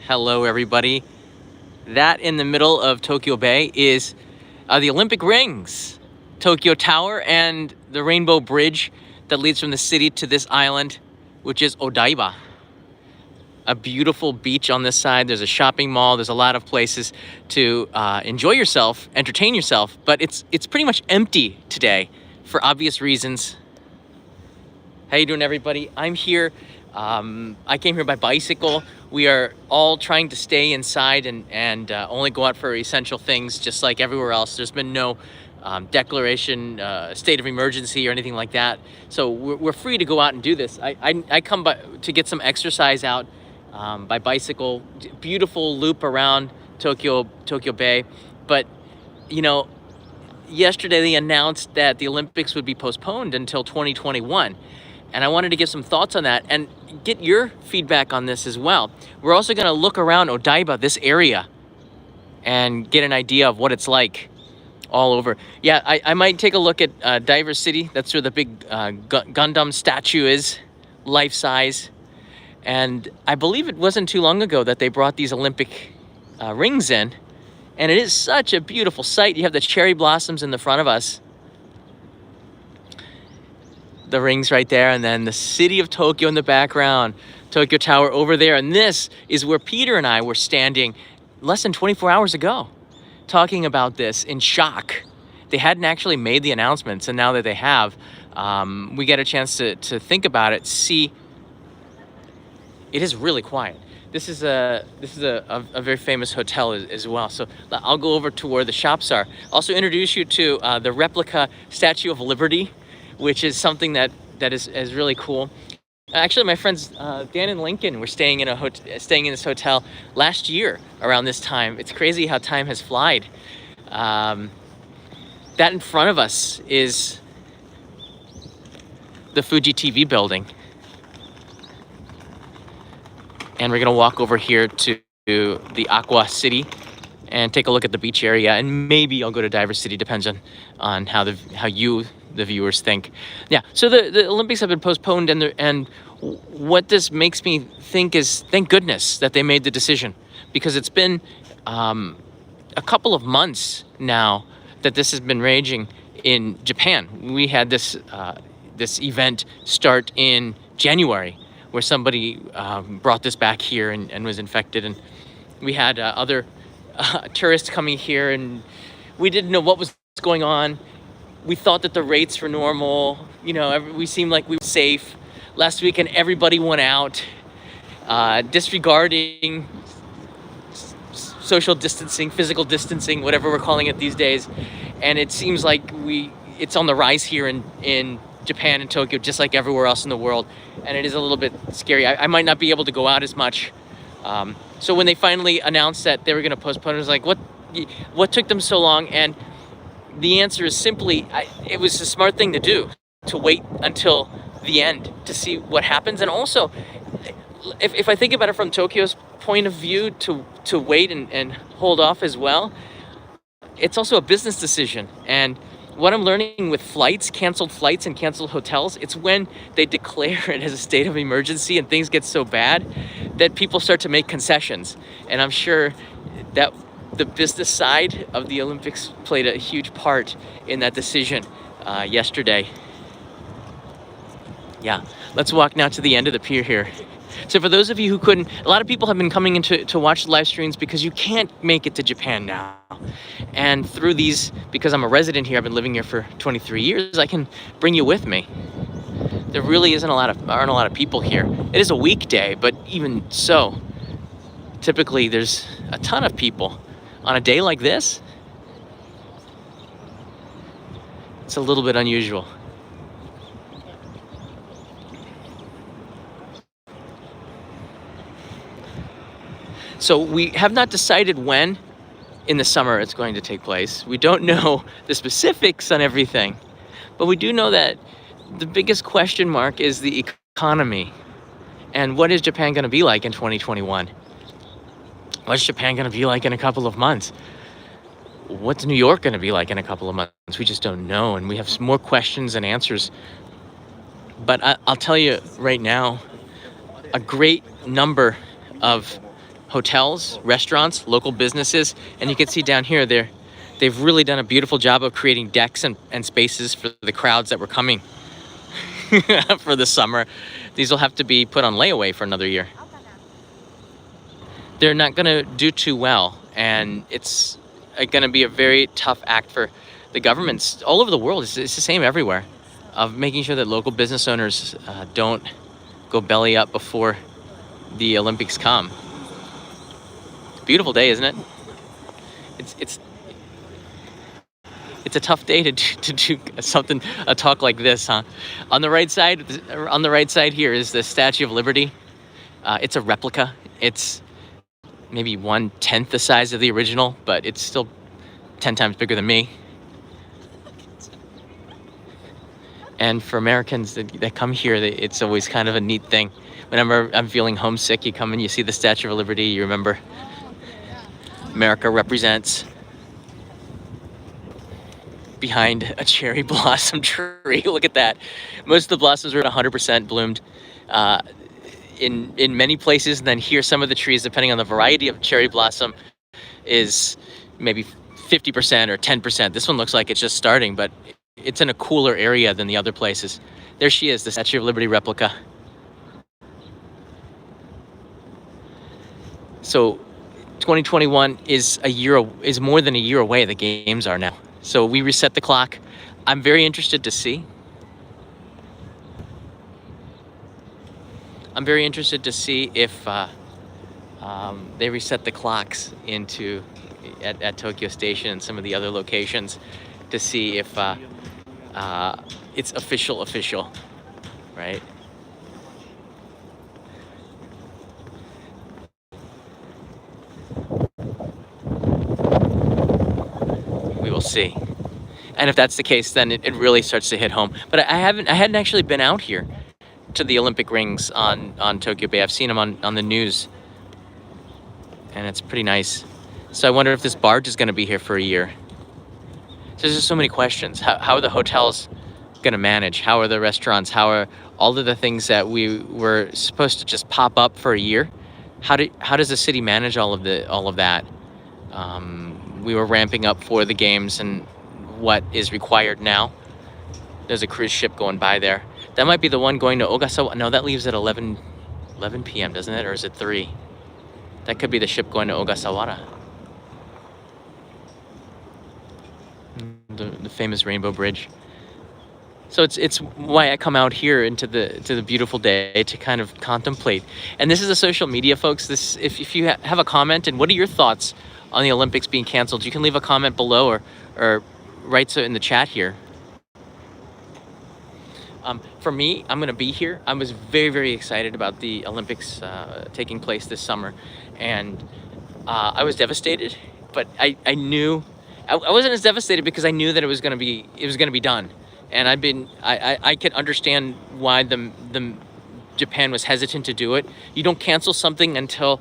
Hello, everybody. That in the middle of Tokyo Bay is the Olympic rings, Tokyo Tower, and the Rainbow Bridge that leads from the city to this island, which is Odaiba. A beautiful beach on this side. There's a shopping mall. There's a lot of places to enjoy yourself, entertain yourself, but it's pretty much empty today for obvious reasons. How you doing, everybody? I'm here. I came here by bicycle. We are all trying to stay inside and only go out for essential things, just like everywhere else. There's been no declaration, state of emergency or anything like that. So we're free to go out and do this. I come by to get some exercise out by bicycle. Beautiful loop around Tokyo Bay. But, you know, yesterday they announced that the Olympics would be postponed until 2021. And I wanted to give some thoughts on that and get your feedback on this as well. We're also going to look around Odaiba, this area, and get an idea of what it's like all over. Yeah, I might take a look at Diver City. That's where the big Gundam statue is, life size. And I believe it wasn't too long ago that they brought these Olympic rings in. And it is such a beautiful sight. You have the cherry blossoms in the front of us. The rings right there, and then the city of Tokyo in the background, Tokyo Tower over there. And this is where Peter and I were standing less than 24 hours ago, talking about this in shock. They hadn't actually made the announcements, and now that they have, we get a chance to think about it, see. It is really quiet. This is a very famous hotel as well. So I'll go over to where the shops are. Also introduce you to the replica Statue of Liberty, which is something that is really cool. Actually, my friends Dan and Lincoln were staying in this hotel last year around this time. It's crazy how time has flied. That in front of us is the Fuji TV building. And we're gonna walk over here to the Aqua City and take a look at the beach area, and maybe I'll go to Diver City, depends on how you, the viewers, think. Yeah, so the Olympics have been postponed, and what this makes me think is, thank goodness that they made the decision, because it's been a couple of months now that this has been raging in Japan. We had this event start in January, where somebody brought this back here and was infected, and we had other tourists coming here, and we didn't know what was going on. We thought that the rates were normal. You know, we seemed like we were safe. Last weekend, everybody went out, disregarding social distancing, physical distancing, whatever we're calling it these days. And it seems like it's on the rise here in Japan and Tokyo, just like everywhere else in the world. And it is a little bit scary. I might not be able to go out as much. So when they finally announced that they were going to postpone, it was like, what took them so long? And the answer is simply, it was a smart thing to do, to wait until the end to see what happens. And also, if I think about it from Tokyo's point of view, to wait and hold off as well, it's also a business decision. And what I'm learning with canceled flights and canceled hotels, it's when they declare it as a state of emergency and things get so bad that people start to make concessions. And I'm sure that the business side of the Olympics played a huge part in that decision yesterday. Yeah, let's walk now to the end of the pier here. So for those of you who couldn't, a lot of people have been coming in to watch the live streams because you can't make it to Japan now. And through these, because I'm a resident here, I've been living here for 23 years, I can bring you with me. There really aren't a lot of people here. It is a weekday, but even so, typically there's a ton of people. On a day like this, it's a little bit unusual. So we have not decided when in the summer it's going to take place. We don't know the specifics on everything, but we do know that the biggest question mark is the economy. And what is Japan going to be like in 2021? What's Japan going to be like in a couple of months? What's New York going to be like in a couple of months? We just don't know, and we have some more questions than answers. But I'll tell you right now, a great number of hotels, restaurants, local businesses, and you can see down here they've really done a beautiful job of creating decks and spaces for the crowds that were coming for the summer. These will have to be put on layaway for another year. They're not going to do too well, and it's going to be a very tough act for the governments all over the world. It's the same everywhere, of making sure that local business owners don't go belly up before the Olympics come. Beautiful day, isn't it? It's a tough day to do something, a talk like this, huh? On the right side here is the Statue of Liberty. It's a replica. It's maybe 1/10 the size of the original, but it's still 10 times bigger than me. And for Americans that come here, it's always kind of a neat thing. Whenever I'm feeling homesick, you come and you see the Statue of Liberty, you remember America represents behind a cherry blossom tree. Look at that. Most of the blossoms are at 100% bloomed in many places. And then here, some of the trees, depending on the variety of cherry blossom, is maybe 50% or 10%. This one looks like it's just starting, but it's in a cooler area than the other places. There she is, the Statue of Liberty replica. So 2021 is more than a year away. The games are now. So we reset the clock. I'm very interested to see. If they reset the clocks at Tokyo Station and some of the other locations to see if it's official, right? We will see. And if that's the case, then it really starts to hit home. But I hadn't actually been out here to the Olympic rings on Tokyo Bay. I've seen them on the news, and it's pretty nice. So I wonder if this barge is going to be here for a year. So there's just so many questions. How are the hotels going to manage? How are the restaurants? How are all of the things that we were supposed to just pop up for a year? How does the city manage all of that? We were ramping up for the games, and what is required now. There's a cruise ship going by there. That might be the one going to Ogasawa. No, that leaves at 11 p.m., doesn't it? Or is it 3? That could be the ship going to Ogasawara. The famous Rainbow Bridge. So it's why I come out here to the beautiful day to kind of contemplate. And this is a social media, folks. This if you have a comment, and what are your thoughts on the Olympics being canceled, you can leave a comment below or write so in the chat here. For me, I'm going to be here. I was very, very excited about the Olympics taking place this summer, and I was devastated. But I knew I wasn't as devastated because I knew that it was going to be done, and I could understand why the Japan was hesitant to do it. You don't cancel something until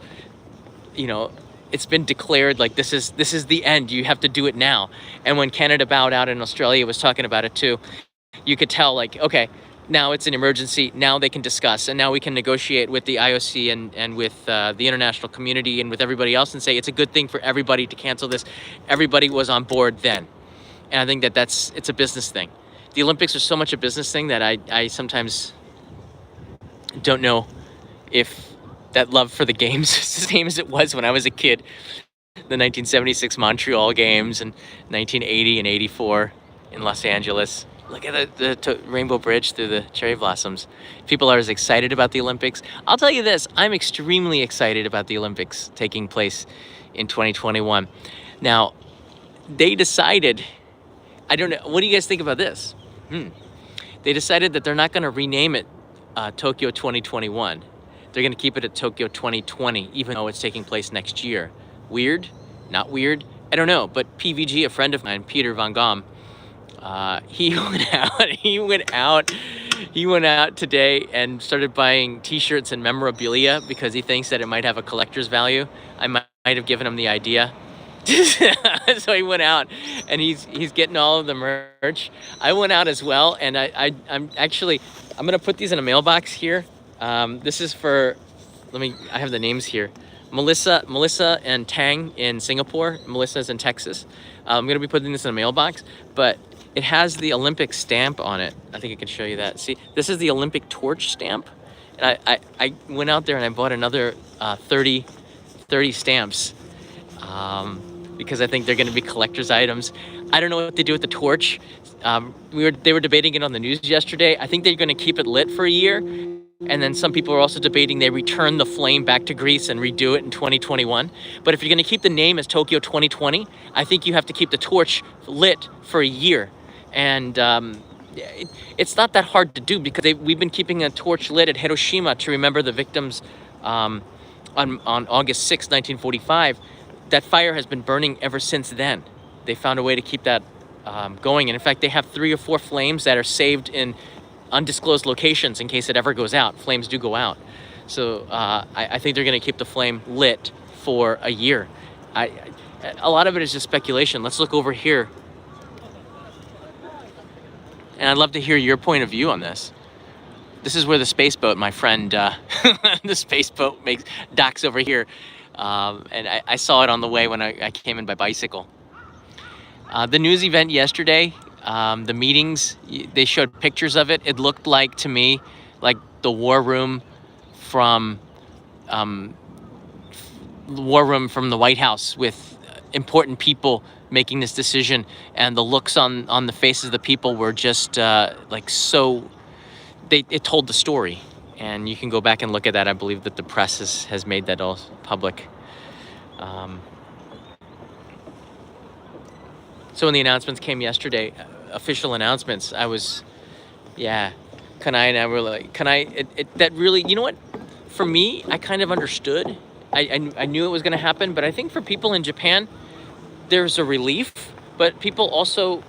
it's been declared like this is the end. You have to do it now. And when Canada bowed out and Australia was talking about it too, you could tell, like, okay, now it's an emergency. Now they can discuss, and now we can negotiate with the IOC and with the international community and with everybody else and say it's a good thing for everybody to cancel this. Everybody was on board then. And I think it's a business thing. The Olympics are so much a business thing that I sometimes don't know if that love for the games is the same as it was when I was a kid. The 1976 Montreal Games and 1980 and 84 in Los Angeles. Look at the Rainbow Bridge through the cherry blossoms. People are as excited about the Olympics. I'll tell you this, I'm extremely excited about the Olympics taking place in 2021. Now, they decided, I don't know, what do you guys think about this? They decided that they're not going to rename it Tokyo 2021. They're going to keep it at Tokyo 2020, even though it's taking place next year. Weird? Not weird? I don't know, but PVG, a friend of mine, Peter Van Gom, he went out today and started buying t-shirts and memorabilia because he thinks that it might have a collector's value. I might have given him the idea. So he went out and he's getting all of the merch. I went out as well, and I'm gonna put these in a mailbox here. This is for, I have the names here. Melissa and Tang in Singapore. Melissa's in Texas. I'm going to be putting this in a mailbox, but it has the Olympic stamp on it. I think I can show you that. See, this is the Olympic torch stamp. And I went out there and I bought another 30 stamps because I think they're going to be collector's items. I don't know what they do with the torch. They were debating it on the news yesterday. I think they're going to keep it lit for a year. And then some people are also debating they return the flame back to Greece and redo it in 2021. But if you're going to keep the name as Tokyo 2020, I think you have to keep the torch lit for a year. And it's not that hard to do because we've been keeping a torch lit at Hiroshima to remember the victims on August 6, 1945. That fire has been burning ever since then. They found a way to keep that going. And in fact, they have 3 or 4 flames that are saved in undisclosed locations in case it ever goes out. Flames do go out. So I think they're going to keep the flame lit for a year. A lot of it is just speculation. Let's look over here. And I'd love to hear your point of view on this. This is where the space boat, my friend, the space boat docks over here. And I saw it on the way when I came in by bicycle. The news event yesterday, the meetings, they showed pictures of it. It looked like, to me, like the war room from the White House with important people making this decision, and the looks on the faces of the people were just like so. It told the story, and you can go back and look at that. I believe that the press has made that all public. So when the announcements came yesterday, official announcements, Kanai and I were like, that really, you know what? For me, I kind of understood. I knew it was going to happen, but I think for people in Japan, there's a relief, but people also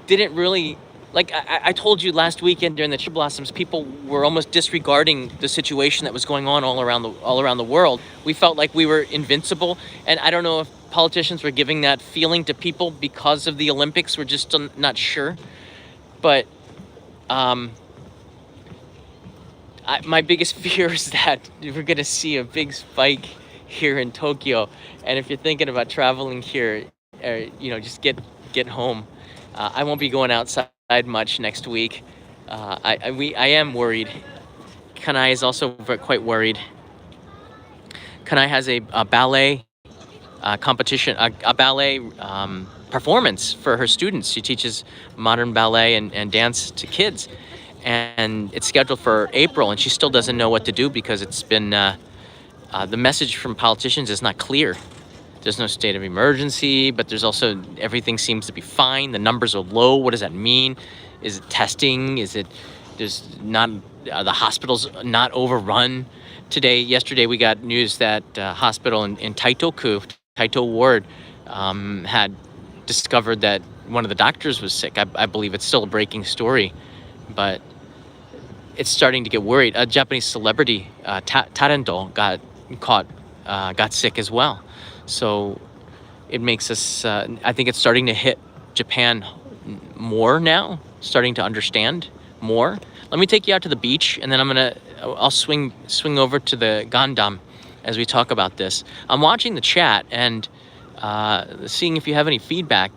didn't really, like I told you last weekend during the cherry blossoms, people were almost disregarding the situation that was going on all around the world. We felt like we were invincible, and I don't know if politicians were giving that feeling to people because of the Olympics. We're just not sure. But my biggest fear is that we're going to see a big spike here in Tokyo. And if you're thinking about traveling here, just get home. I won't be going outside much next week. I am worried. Kanai is also quite worried. Kanai has a ballet competition, a ballet performance for her students. She teaches modern ballet and dance to kids, and it's scheduled for April, and she still doesn't know what to do because it's been the message from politicians is not clear. There's no state of emergency, but there's also everything seems to be fine. The numbers are low. What does that mean? Is it testing? Is it there's not the hospital's not overrun? Yesterday we got news that hospital in Taito Ward had discovered that one of the doctors was sick. I believe it's still a breaking story, but it's starting to get worried. A Japanese celebrity, Tarento, got sick as well. So it makes us, I think it's starting to hit Japan more now, starting to understand more. Let me take you out to the beach, and then I'll swing over to the Gundam as we talk about this. I'm watching the chat and seeing if you have any feedback.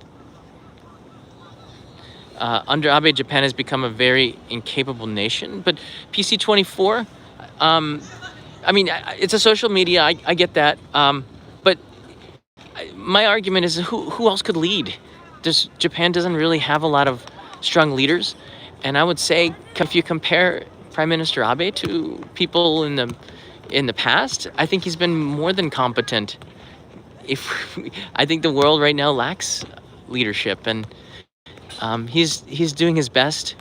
Under Abe, Japan has become a very incapable nation, but PC24, it's a social media, I get that, but my argument is who else could lead? Japan doesn't really have a lot of strong leaders, and I would say if you compare Prime Minister Abe to people in the past, I think he's been more than competent. I think the world right now lacks leadership, and he's doing his best.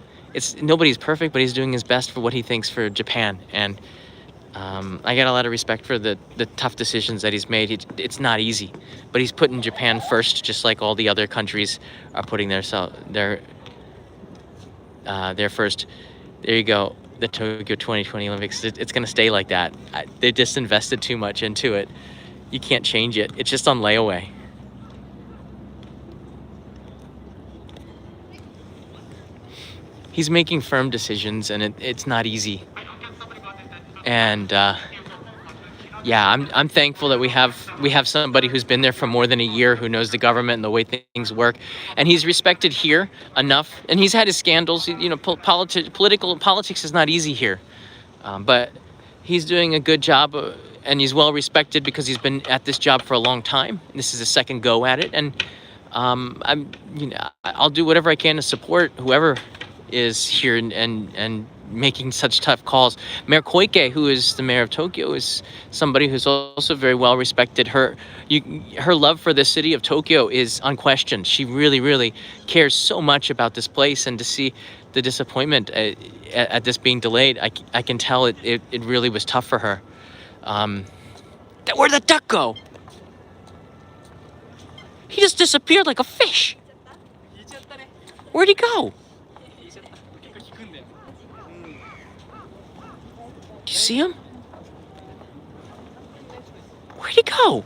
Nobody's perfect, but he's doing his best for what he thinks for Japan, and I got a lot of respect for the tough decisions that he's made. It's not easy, but he's putting Japan first, just like all the other countries are putting their first. There you go, the Tokyo 2020 Olympics. It's going to stay like that. They just invested too much into it. You can't change it. It's just on layaway. He's making firm decisions, and it's not easy. And yeah, I'm thankful that we have somebody who's been there for more than a year, who knows the government and the way things work, and he's respected here enough. And he's had his scandals. You know, politics is not easy here, but he's doing a good job, and he's well respected because he's been at this job for a long time. This is a second go at it, and I'll do whatever I can to support whoever is here and making such tough calls. Mayor Koike, who is the mayor of Tokyo, is somebody who's also very well respected. Her love for the city of Tokyo is unquestioned. She really, really cares so much about this place, and to see the disappointment at this being delayed, I can tell it really was tough for her. Where'd the duck go? He just disappeared like a fish. Where'd he go? Do you see him? Where'd he go?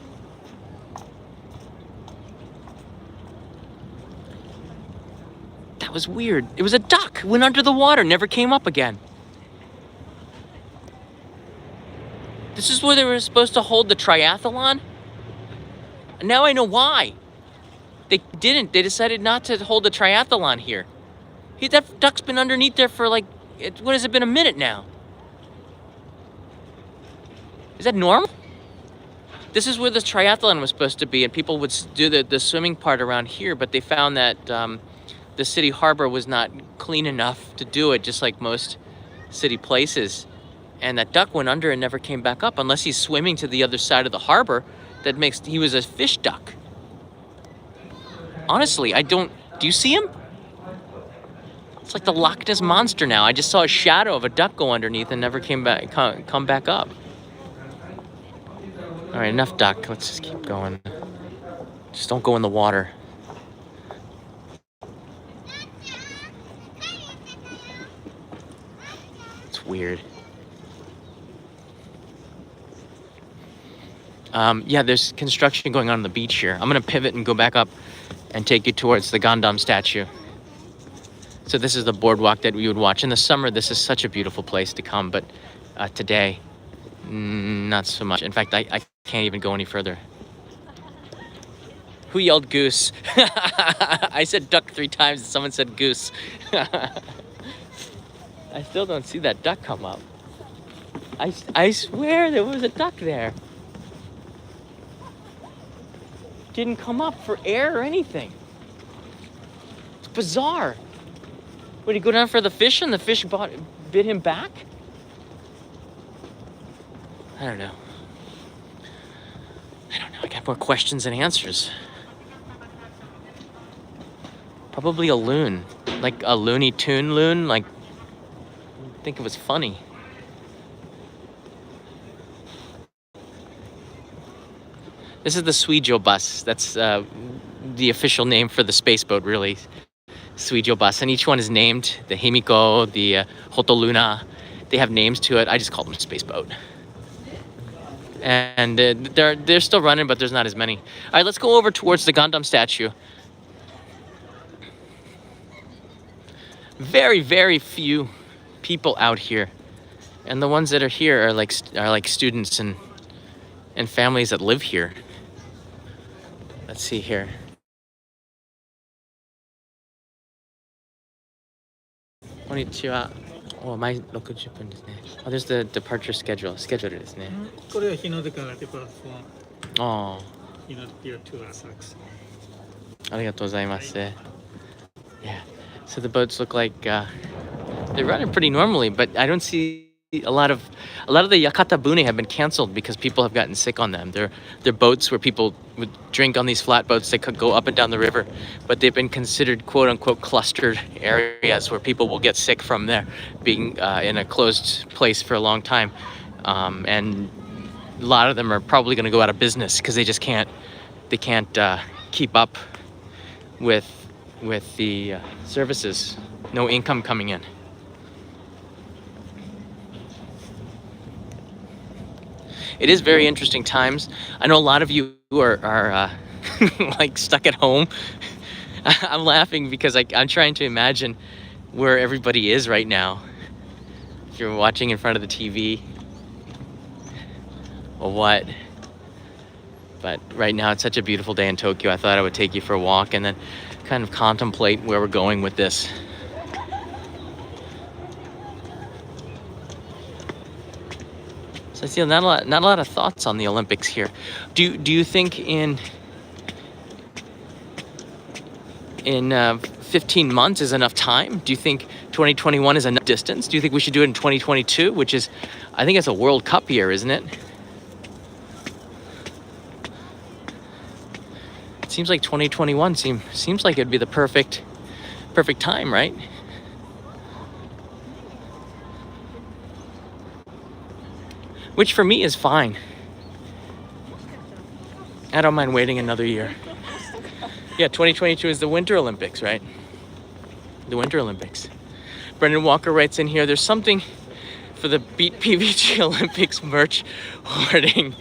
That was weird. It was a duck. Went under the water, never came up again. This is where they were supposed to hold the triathlon? And now I know why. They didn't. They decided not to hold the triathlon here. That duck's been underneath there for like, what has it been, a minute now? Is that normal? This is where the triathlon was supposed to be, and people would do the swimming part around here, but they found that the city harbor was not clean enough to do it, just like most city places. And that duck went under and never came back up, unless he's swimming to the other side of the harbor. He was a fish duck. Honestly, do you see him? It's like the Loch Ness Monster now. I just saw a shadow of a duck go underneath and never come back up. All right, enough duck. Let's just keep going. Just don't go in the water. It's weird. Yeah, there's construction going on the beach here. I'm gonna pivot and go back up and take you towards the Gundam statue. So this is the boardwalk that we would watch. In the summer, this is such a beautiful place to come, but today, not so much. In fact, I can't even go any further. Who yelled goose? I said duck 3 times and someone said goose. I still don't see that duck come up. I swear there was a duck there. Didn't come up for air or anything. It's bizarre. Would he go down for the fish and the fish bit him back? I don't know. I got more questions than answers. Probably a loon. Like a Looney Tune loon. Like, I think it was funny. This is the Suijo bus. That's the official name for the space boat, really. Suijo bus. And each one is named. The Himiko, the Hotoluna. They have names to it. I just call them space boat. And they're still running, but there's not as many. All right, let's go over towards the Gundam statue. Very, very few people out here. And the ones that are here are like students and families that live here. Let's see here. Konnichiwa. Oh, my local Japanですね. Oh, there's the departure schedule. Schedule ですね. これは日の出からデパート1 Oh. 日の出 to 浅草. ありがとうございます. Yeah. So the boats look like they're running pretty normally, but I don't see a lot of the Yakata Bune have been canceled because people have gotten sick on them. They're boats where people would drink on these flat boats. They could go up and down the river, but they've been considered quote unquote clustered areas where people will get sick from there being in a closed place for a long time. And a lot of them are probably going to go out of business because they just can't keep up with the services. No income coming in. It is very interesting times. I know a lot of you are like stuck at home. I'm laughing because I'm trying to imagine where everybody is right now. If you're watching in front of the TV. or what. But right now it's such a beautiful day in Tokyo. I thought I would take you for a walk and then kind of contemplate where we're going with this. So I see not a lot of thoughts on the Olympics here. Do you think in 15 months is enough time? Do you think 2021 is enough distance? Do you think we should do it in 2022, which is, I think it's a World Cup year, isn't it? It seems like 2021 seems like it'd be the perfect time, right? Which for me is fine. I don't mind waiting another year. Yeah, 2022 is the Winter Olympics, right? The Winter Olympics. Brendan Walker writes in here, there's something for the Beat PVG Olympics merch hoarding.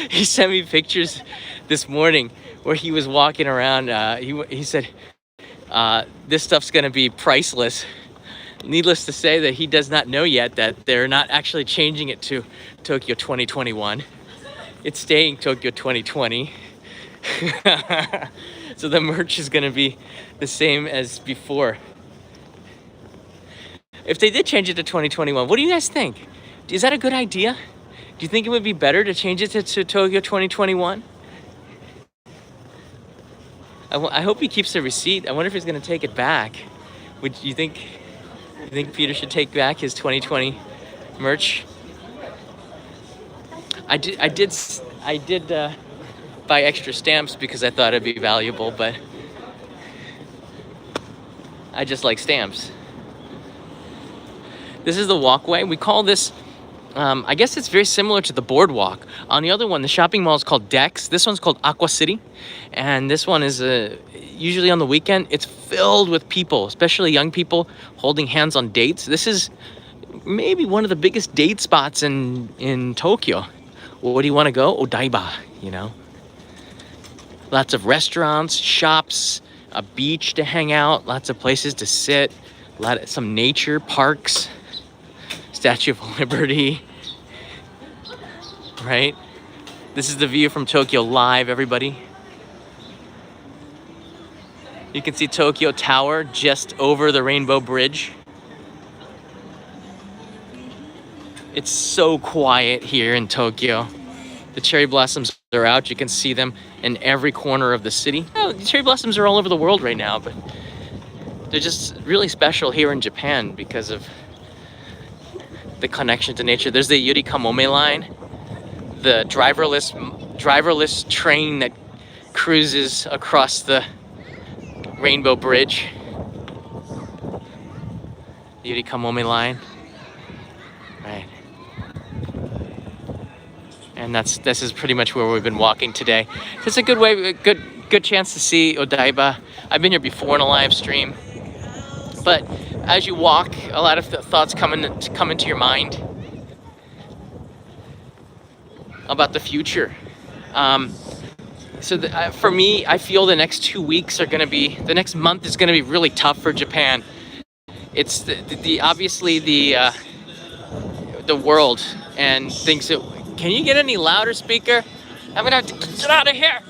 He sent me pictures this morning where he was walking around. He said, this stuff's gonna be priceless. Needless to say that he does not know yet that they're not actually changing it to Tokyo 2021. It's staying Tokyo 2020. So the merch is gonna be the same as before. If they did change it to 2021, what do you guys think? Is that a good idea? Do you think it would be better to change it to Tokyo 2021? I hope he keeps the receipt. I wonder if he's gonna take it back. Would you think Peter should take back his 2020 merch? I did buy extra stamps because I thought it'd be valuable, but I just like stamps. This is the walkway. We call this, I guess it's very similar to the boardwalk. On the other one, the shopping mall is called Dex. This one's called Aqua City. And this one is usually on the weekend. It's filled with people, especially young people holding hands on dates. This is maybe one of the biggest date spots in Tokyo. Where do you want to go? Odaiba, you know. Lots of restaurants, shops, a beach to hang out, lots of places to sit, some nature, parks, Statue of Liberty, right? This is the view from Tokyo Live, everybody. You can see Tokyo Tower just over the Rainbow Bridge. It's so quiet here in Tokyo. The cherry blossoms are out. You can see them in every corner of the city. Oh, the cherry blossoms are all over the world right now, but they're just really special here in Japan because of the connection to nature. There's the Yuri Kamome line, the driverless train that cruises across the Rainbow Bridge. The Yuri Kamome line, right? And this is pretty much where we've been walking today. It's a good chance to see Odaiba. I've been here before in a live stream, but as you walk, a lot of thoughts come into your mind about the future. For me, I feel the next 2 weeks the next month is gonna be really tough for Japan. It's obviously the world and things that. Can you get any louder, speaker? I'm gonna have to get out of here.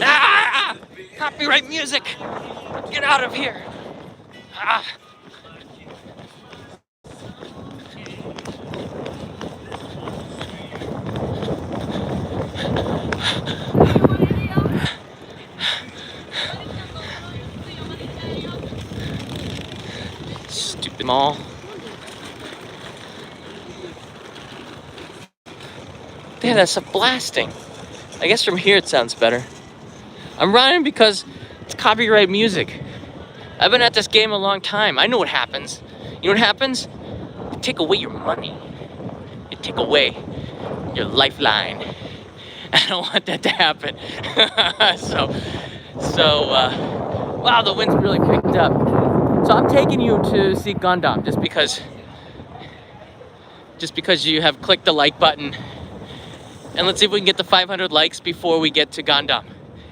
Ah! Copyright music. Get out of here. Ah. Stupid mall. Yeah, that's a blasting. I guess from here it sounds better. I'm running because it's copyright music. I've been at this game a long time. I know what happens. You know what happens? They take away your money. They take away your lifeline. I don't want that to happen. Wow, the wind's really picked up. So I'm taking you to see Gundam just because you have clicked the like button. And let's see if we can get the 500 likes before we get to Gundam.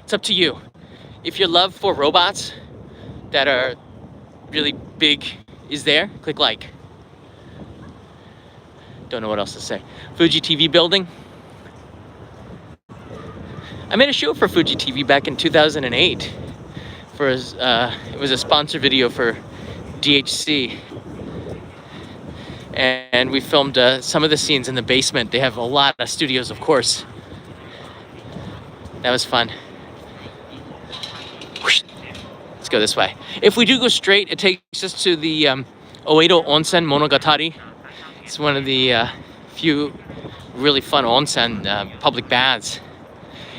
It's up to you. If your love for robots that are really big is there, click like. Don't know what else to say. Fuji TV building. I made a show for Fuji TV back in 2008. It was a sponsor video for DHC. And we filmed some of the scenes in the basement. They have a lot of studios, of course. That was fun. Let's go this way. If we do go straight, it takes us to the Odaiba Onsen Monogatari. It's one of the few really fun onsen public baths.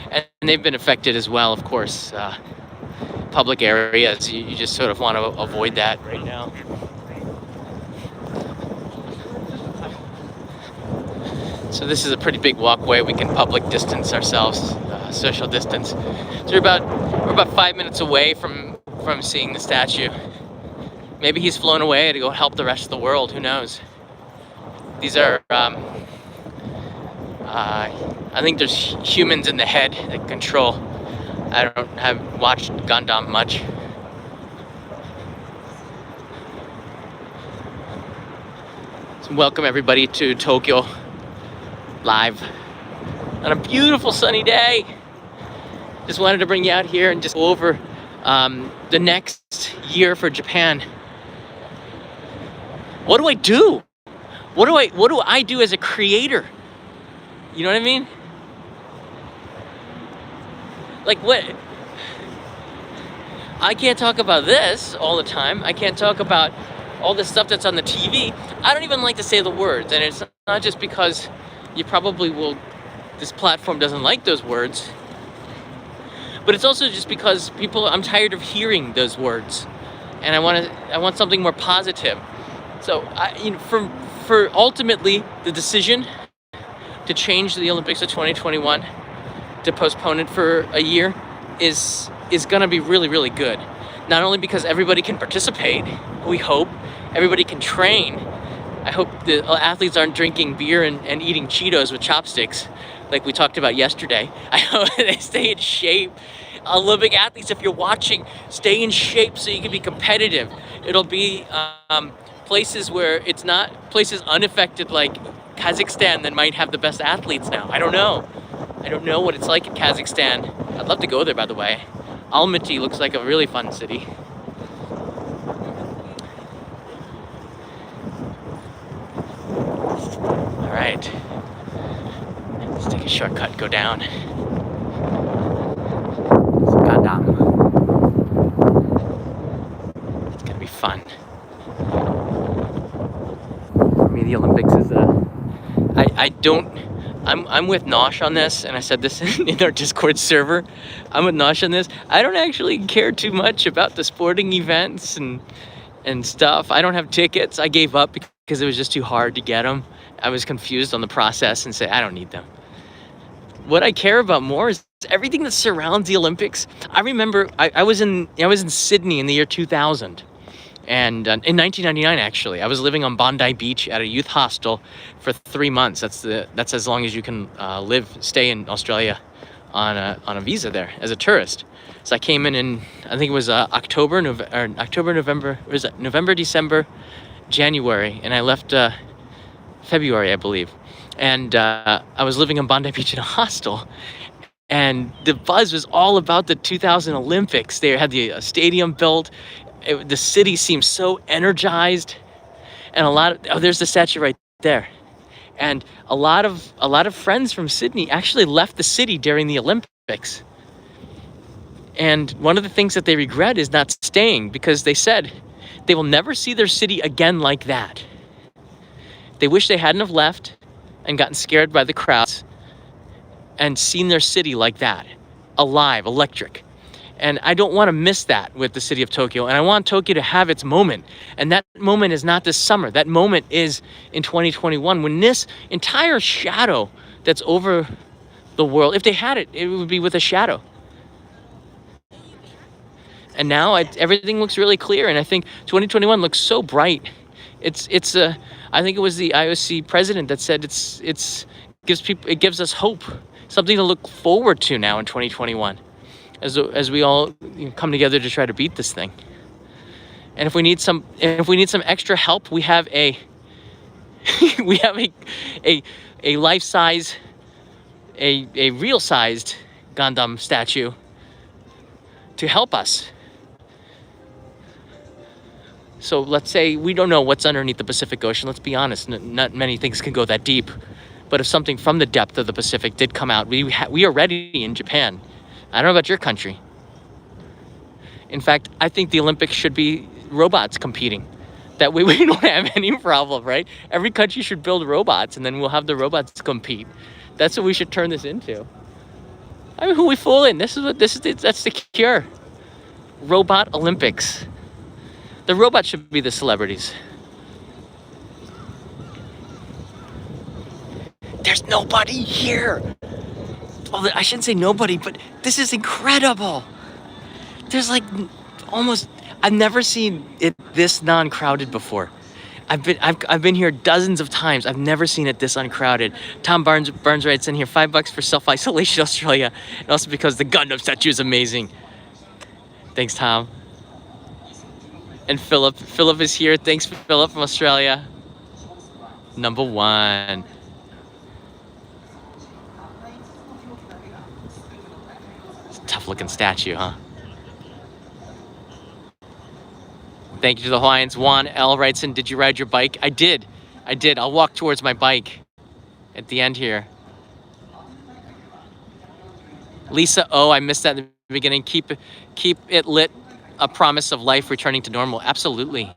And they've been affected as well, of course. Public areas, you just sort of want to avoid that right now. So this is a pretty big walkway. We can public distance ourselves, social distance. So we're about 5 minutes away from seeing the statue. Maybe he's flown away to go help the rest of the world. Who knows? These are, I think there's humans in the head that control. I have watched Gundam much. So welcome everybody to Tokyo live on a beautiful sunny day. Just wanted to bring you out here and just go over the next year for Japan. What do I do? What do I do as a creator? You know what I mean? Like what? I can't talk about this all the time. I can't talk about all the stuff that's on the TV. I don't even like to say the words, and it's not just because you probably will, this platform doesn't like those words, but it's also just because I'm tired of hearing those words, and I want something more positive. So for ultimately the decision to change the Olympics of 2021, to postpone it for a year, is gonna be really, really good. Not only because everybody can participate, we hope, everybody can train. I hope the athletes aren't drinking beer and eating Cheetos with chopsticks like we talked about yesterday. I hope they stay in shape. Olympic athletes, if you're watching, stay in shape so you can be competitive. It'll be places where it's not places unaffected like Kazakhstan that might have the best athletes now. I don't know what it's like in Kazakhstan. I'd love to go there, by the way. Almaty looks like a really fun city. All right, let's take a shortcut, go down. Gundam. It's gonna be fun. For me, the Olympics is I'm with Nosh on this, and I said this in our Discord server. I'm with Nosh on this. I don't actually care too much about the sporting events and stuff. I don't have tickets. I gave up because it was just too hard to get them. I was confused on the process and said, I don't need them. What I care about more is everything that surrounds the Olympics. I remember I was in Sydney in the year 2000. And in 1999, actually, I was living on Bondi Beach at a youth hostel for 3 months. That's as long as you can stay in Australia on a visa there as a tourist. So I came in I think it was November, December, January, and I left February, I believe. And I was living on Bondi Beach in a hostel. And the buzz was all about the 2000 Olympics. They had the stadium built. The city seemed so energized, and there's the statue right there, and a lot of friends from Sydney actually left the city during the Olympics. And one of the things that they regret is not staying, because they said they will never see their city again like that. They wish they hadn't have left and gotten scared by the crowds and seen their city like that, alive, electric. And I don't want to miss that with the city of Tokyo. And I want Tokyo to have its moment. And that moment is not this summer. That moment is in 2021, when this entire shadow that's over the world, if they had it, it would be with a shadow. And now everything looks really clear. And I think 2021 looks so bright. I think it was the IOC president that said it gives us hope, something to look forward to now in 2021. As we all come together to try to beat this thing. And if we need some extra help, we have a we have a life-size, a real-sized Gundam statue to help us. So let's say we don't know what's underneath the Pacific Ocean. Let's be honest, not many things can go that deep. But if something from the depth of the Pacific did come out, we are ready in Japan. I don't know about your country. In fact, I think the Olympics should be robots competing. That way we don't have any problem, right? Every country should build robots, and then we'll have the robots compete. That's what we should turn this into. I mean, who are we fooling? That's the cure. Robot Olympics. The robots should be the celebrities. There's nobody here. Well, I shouldn't say nobody, but this is incredible. There's like almost, I've never seen it this non-crowded before. I've been here dozens of times. I've never seen it this uncrowded. Tom Barnes writes in here, $5 for self-isolation Australia, and also because the Gundam statue is amazing. Thanks, Tom. And Philip is here. Thanks, Philip from Australia. Number 1. It's a tough-looking statue, huh? Thank you to the Hawaiians. Juan L. writes in, did you ride your bike? I did. I'll walk towards my bike at the end here. Lisa O, I missed that in the beginning. Keep it lit. A promise of life returning to normal. Absolutely.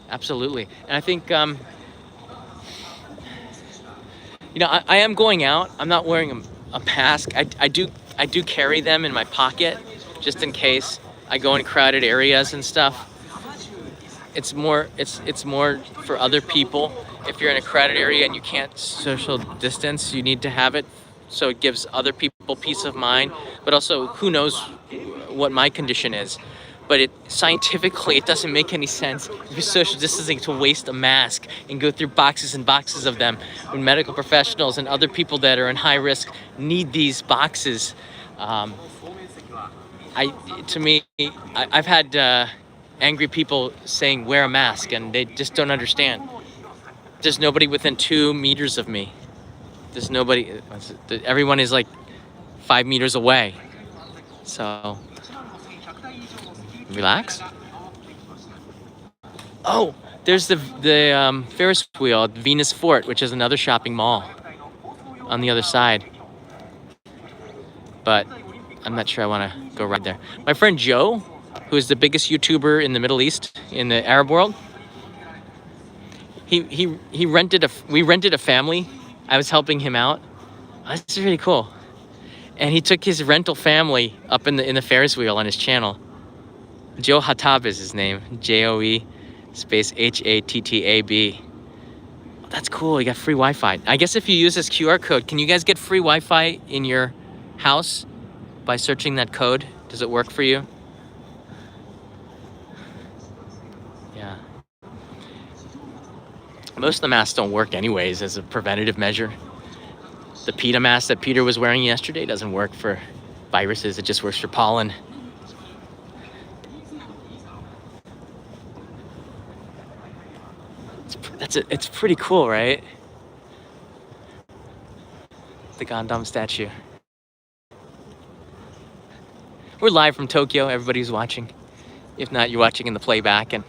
Absolutely. And I think, you know, I am going out. I'm not wearing a mask. I do carry them in my pocket just in case I go in crowded areas and stuff. It's more for other people. If you're in a crowded area and you can't social distance, you need to have it so it gives other people peace of mind. But also, who knows what my condition is. But scientifically, it doesn't make any sense if you're social distancing to waste a mask and go through boxes and boxes of them when medical professionals and other people that are in high risk need these boxes. I've had angry people saying wear a mask, and they just don't understand. There's nobody within 2 meters of me. There's nobody. Everyone is like 5 meters away. So relax. Oh, there's the Ferris wheel at Venus Fort, which is another shopping mall on the other side. But I'm not sure I want to go right there. My friend Joe, who is the biggest YouTuber in the Middle East, in the Arab world, we rented a family. I was helping him out. This is really cool. And he took his rental family up in the Ferris wheel on his channel. Joe Hattab is his name. JOE space HATTAB. That's cool. You got free Wi-Fi. I guess if you use this QR code, can you guys get free Wi-Fi in your house by searching that code? Does it work for you? Yeah. Most of the masks don't work anyways as a preventative measure. The PETA mask that Peter was wearing yesterday doesn't work for viruses. It just works for pollen. It's pretty cool, right? The Gundam statue. We're live from Tokyo. Everybody's watching. If not, you're watching in the playback, and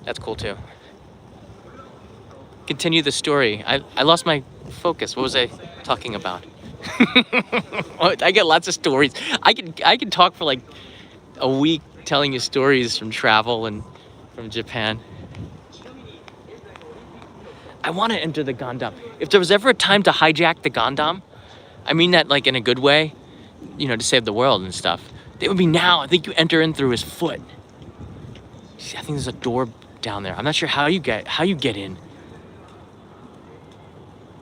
that's cool too. Continue the story. I lost my focus. What was I talking about? I get lots of stories. I can talk for like a week telling you stories from travel and from Japan. I want to enter the Gundam. If there was ever a time to hijack the Gundam, I mean that like in a good way, you know, to save the world and stuff, it would be now. I think you enter in through his foot. See, I think there's a door down there. I'm not sure how you get in.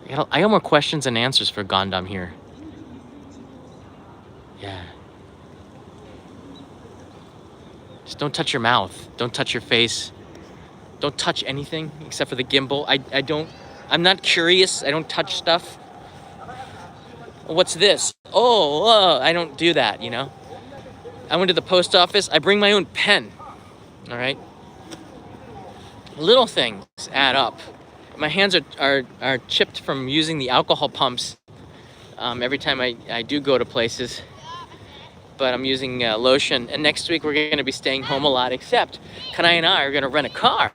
I got more questions than answers for Gundam here. Yeah. Just don't touch your mouth. Don't touch your face. Don't touch anything except for the gimbal. I'm not curious. I don't touch stuff. What's this? Oh, I don't do that, you know? I went to the post office. I bring my own pen. All right? Little things add up. my hands are chipped from using the alcohol pumps every time I do go to places. But I'm using lotion. And next week we're going to be staying home a lot, except Kanai and I are going to rent a car.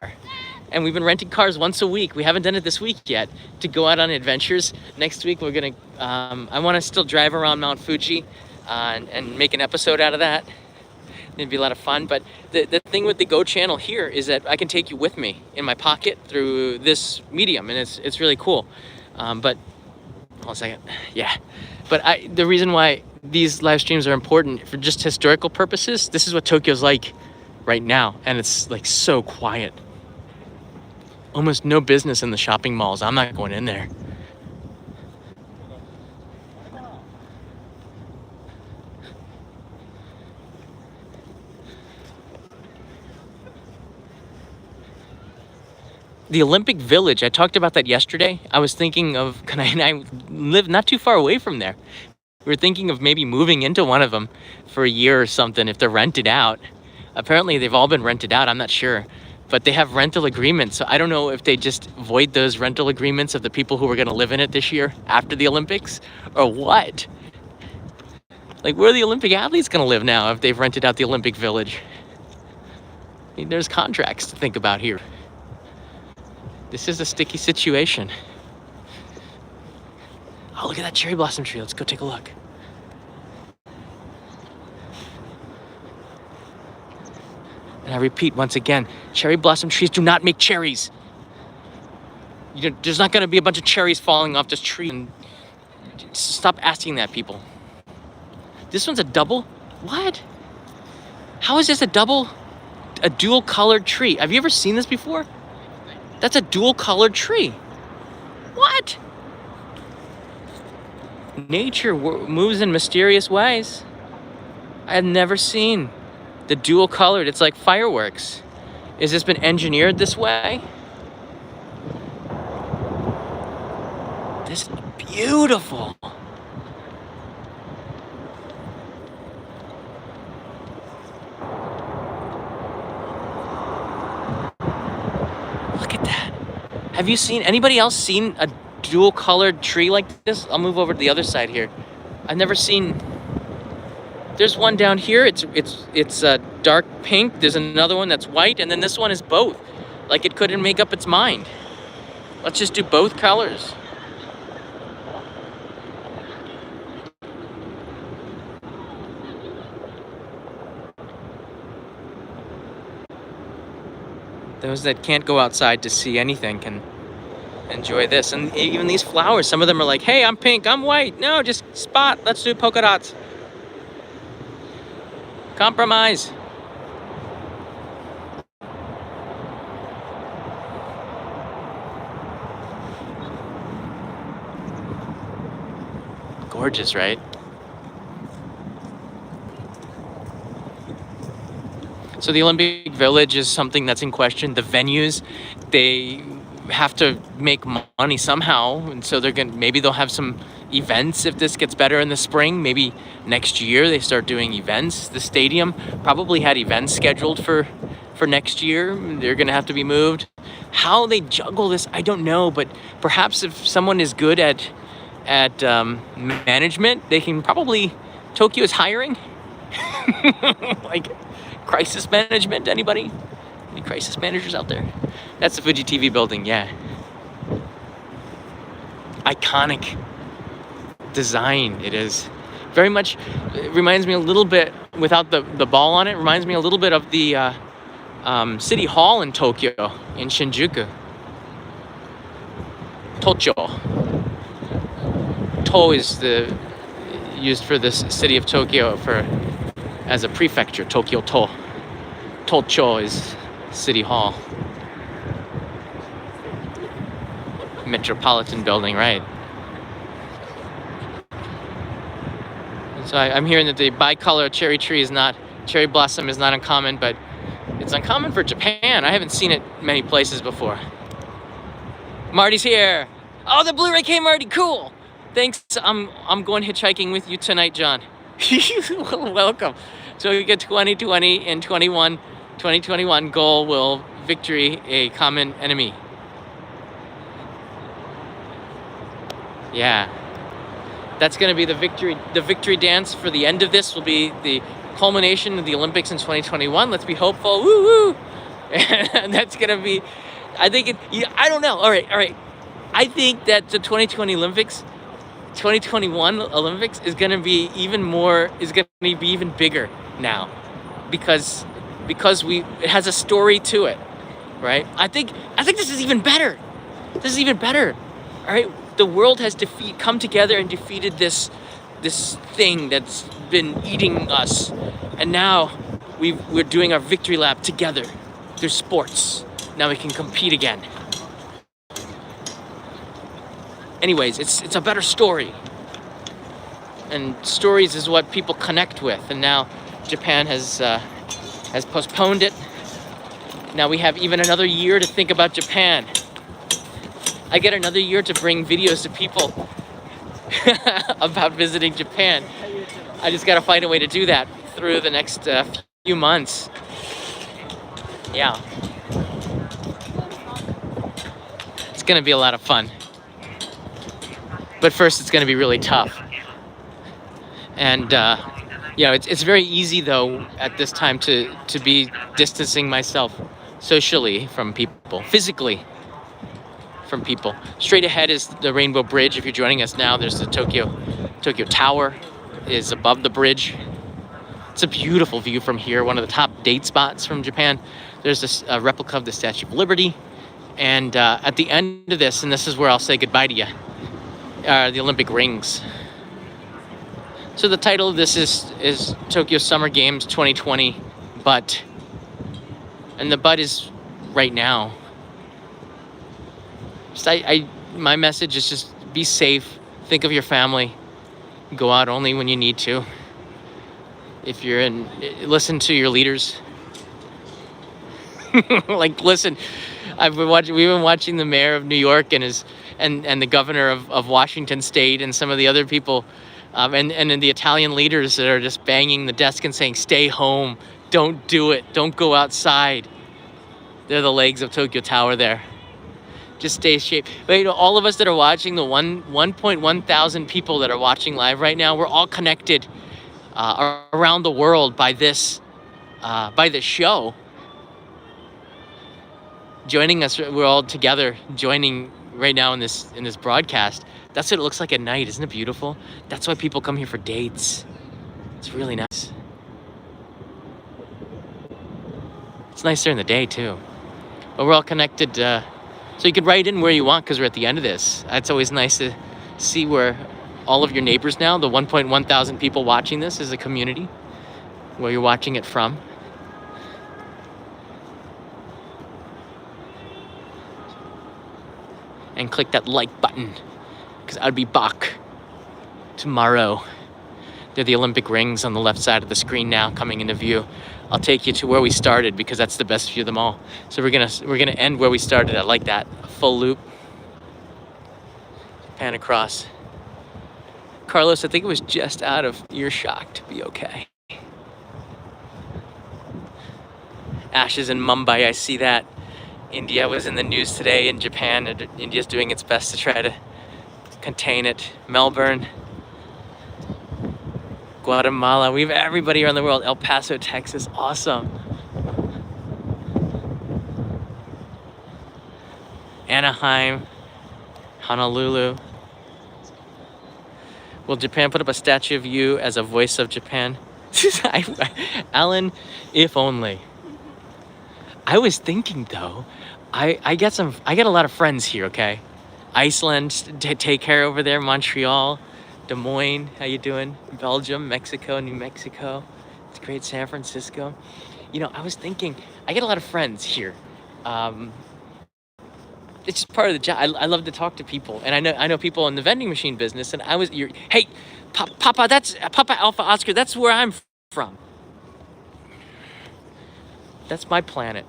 And we've been renting cars once a week. We haven't done it this week yet to go out on adventures. Next week we're going to, I want to still drive around Mount Fuji and make an episode out of that. It'd be a lot of fun. But the thing with the Go channel here is that I can take you with me in my pocket through this medium, and it's really cool. But hold on a second. Yeah. But the reason why these live streams are important for just historical purposes, this is what Tokyo's like right now, and it's like so quiet. Almost no business in the shopping malls. I'm not going in there. The Olympic Village, I talked about that yesterday. I was thinking of, and I live not too far away from there. We were thinking of maybe moving into one of them for a year or something if they're rented out. Apparently they've all been rented out, I'm not sure. But they have rental agreements, so I don't know if they just void those rental agreements of the people who were gonna live in it this year after the Olympics, or what? Like, where are the Olympic athletes gonna live now if they've rented out the Olympic Village? I mean, there's contracts to think about here. This is a sticky situation. Oh, look at that cherry blossom tree. Let's go take a look. And I repeat once again, cherry blossom trees do not make cherries. There's not going to be a bunch of cherries falling off this tree. And stop asking that, people. This one's a double? What? How is this a dual colored tree? Have you ever seen this before? That's a dual colored tree. What? Nature moves in mysterious ways. I have never seen the dual colored. It's like fireworks. Has this been engineered this way? This is beautiful. Look at that. Have you seen, anybody else seen a dual colored tree like this? I'll move over to the other side here. I've never seen, there's one down here, it's dark pink, there's another one that's white, and then this one is both. Like it couldn't make up its mind. Let's just do both colors. Those that can't go outside to see anything can enjoy this. And even these flowers, some of them are like, hey, I'm pink, I'm white. No, just spot, let's do polka dots. Compromise. Gorgeous, right? So the Olympic Village is something that's in question. The venues, they have to make money somehow, and so maybe they'll have some events if this gets better in the spring. Maybe next year they start doing events. The stadium probably had events scheduled for next year. They're gonna have to be moved. How they juggle this, I don't know, but perhaps if someone is good at management, they can probably, Tokyo is hiring. Like crisis management, anybody? Any crisis managers out there? That's the Fuji TV building, yeah. Iconic design it is. Very much, it reminds me a little bit, without the ball on it, reminds me a little bit of the City Hall in Tokyo, in Shinjuku. Tocho. To is used for this city of Tokyo as a prefecture, Tokyo To. Tocho is City Hall. Metropolitan building, right? So I'm hearing that the bicolor cherry blossom is not uncommon, but it's uncommon for Japan. I haven't seen it many places before. Marty's here. Oh, the Blu-ray came, Marty, cool. Thanks, I'm going hitchhiking with you tonight, John. Welcome. So we get 2020 and 2021 goal will victory a common enemy. Yeah. That's going to be the victory dance for the end of this will be the culmination of the Olympics in 2021. Let's be hopeful. Woo woo. And that's going to be, I think I don't know. All right. I think that the 2021 Olympics is going to be even bigger now because it has a story to it, right? I think this is even better. This is even better. All right, the world has come together and defeated this thing that's been eating us, and now we're doing our victory lap together through sports. Now we can compete again. Anyways, it's a better story, and stories is what people connect with. And now Japan has postponed it. Now we have even another year to think about Japan. I get another year to bring videos to people about visiting Japan. I just gotta find a way to do that through the next few months. Yeah. It's gonna be a lot of fun. But first it's gonna be really tough. And it's very easy though at this time to be distancing myself socially from people, physically from people. Straight ahead is the Rainbow Bridge. If you're joining us now, there's the Tokyo Tower is above the bridge. It's a beautiful view from here. One of the top date spots from Japan. There's this replica of the Statue of Liberty. And at the end of this, and this is where I'll say goodbye to you, are the Olympic rings. So the title of this is Tokyo Summer Games 2020, and the but is right now. My message is just be safe, think of your family, go out only when you need to. If you're listen to your leaders. Listen, we've been watching the mayor of New York and the governor of Washington State and some of the other people, and the Italian leaders that are just banging the desk and saying, stay home, don't do it, don't go outside. They're the legs of Tokyo Tower there. Just stay safe. But all of us that are watching, the 1.1 thousand people that are watching live right now, we're all connected around the world by this show. Joining us, we're all together joining right now in this broadcast. That's what it looks like at night. Isn't it beautiful? That's why people come here for dates. It's really nice. It's nice during the day too. But we're all connected. So you could write in where you want because we're at the end of this. It's always nice to see where all of your neighbors now, the 1.1 thousand people watching this is a community, where you're watching it from. And click that like button because I'll be back tomorrow. They're the Olympic rings on the left side of the screen now coming into view. I'll take you to where we started because that's the best view of them all. So we're gonna end where we started. I like that. A full loop. Pan across. Carlos, I think it was just out of earshot to be okay. Ashes in Mumbai, I see that. India was in the news today in Japan. And India's doing its best to try to contain it. Melbourne. Guatemala, we have everybody around the world. El Paso, Texas, awesome. Anaheim, Honolulu. Will Japan put up a statue of you as a voice of Japan? Alan, if only. I was thinking though, I get a lot of friends here, okay? Iceland, take care over there, Montreal. Des Moines, how you doing? Belgium, Mexico, New Mexico. It's great. San Francisco. I was thinking, I get a lot of friends here. It's just part of the job. I love to talk to people, and I know people in the vending machine business. And hey, Papa, that's Papa Alpha Oscar. That's where I'm from. That's my planet.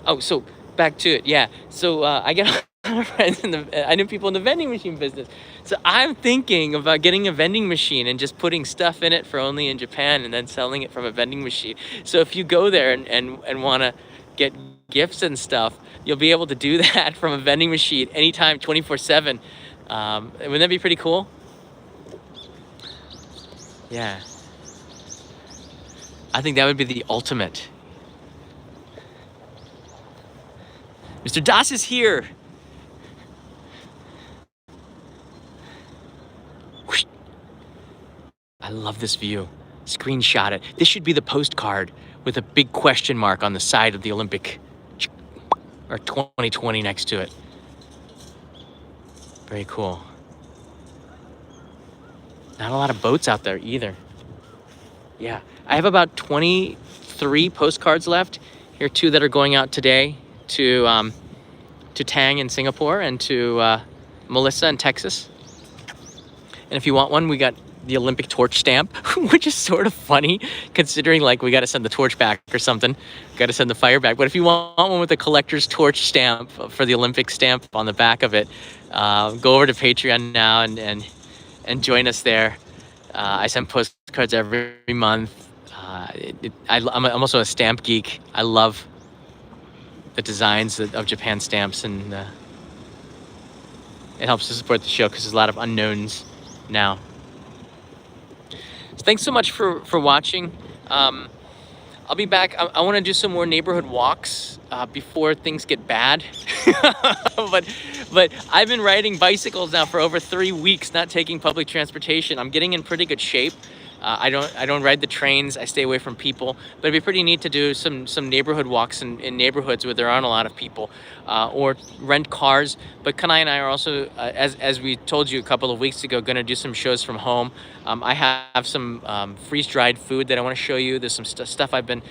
Oh, so back to it. Yeah. So I get a lot of friends I know people in the vending machine business. So I'm thinking about getting a vending machine and just putting stuff in it for only in Japan and then selling it from a vending machine. So if you go there and want to get gifts and stuff, you'll be able to do that from a vending machine anytime, 24/7. Wouldn't that be pretty cool? Yeah. I think that would be the ultimate. Mr. Das is here. Whoosh. I love this view. Screenshot it. This should be the postcard with a big question mark on the side of the Olympic, or 2020 next to it. Very cool. Not a lot of boats out there either. Yeah, I have about 23 postcards left. Here are 2 that are going out today to Tang in Singapore and to Melissa in Texas. And if you want one, we got the Olympic torch stamp, which is sort of funny considering like we got to send the torch back or something. Got to send the fire back. But if you want one with a collector's torch stamp for the Olympic stamp on the back of it, go over to Patreon now and join us there. I send postcards every month. I'm also a stamp geek. I love the designs of Japan stamps, and it helps to support the show because there's a lot of unknowns now. So thanks so much for watching. I'll be back. I want to do some more neighborhood walks before things get bad. but I've been riding bicycles now for over 3 weeks, not taking public transportation. I'm getting in pretty good shape. I don't ride the trains. I stay away from people. But it'd be pretty neat to do some neighborhood walks in neighborhoods where there aren't a lot of people, or rent cars. But Kanai and I are also, as we told you a couple of weeks ago, going to do some shows from home. I have some freeze-dried food that I want to show you. There's some stuff I've been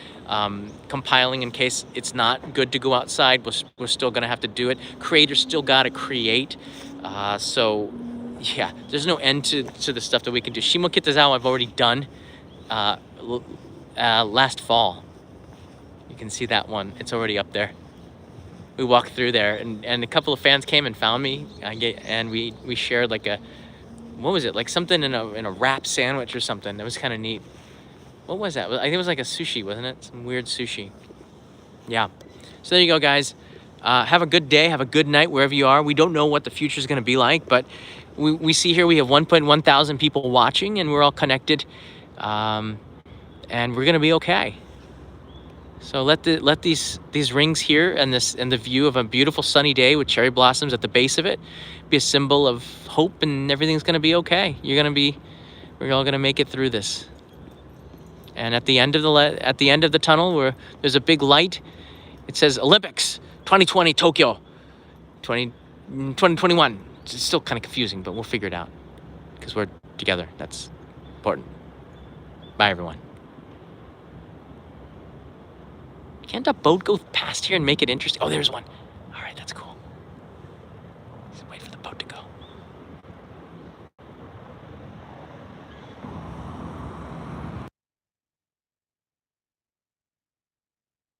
compiling in case it's not good to go outside. We're still going to have to do it. Creators still got to create. So yeah, there's no end to the stuff that we can do. Shimokitazawa I've already done last fall. You can see that one. It's already up there. We walked through there, and a couple of fans came and found me, and we shared like a, what was it, like something in a wrap sandwich or something. That was kind of neat. What was that? I think it was like a sushi, wasn't it? Some weird sushi. Yeah. So there you go, guys. Have a good day. Have a good night wherever you are. We don't know what the future is going to be like, but we see here we have 1.1 thousand people watching, and we're all connected, and we're going to be okay. So let these rings here and the view of a beautiful sunny day with cherry blossoms at the base of it be a symbol of hope, and everything's going to be okay. We're all going to make it through this. And at the end of the tunnel, where there's a big light, it says Olympics 2020 Tokyo 2021. It's still kind of confusing, but we'll figure it out because we're together. That's important. Bye, everyone. Can't a boat go past here and make it interesting? Oh, there's one.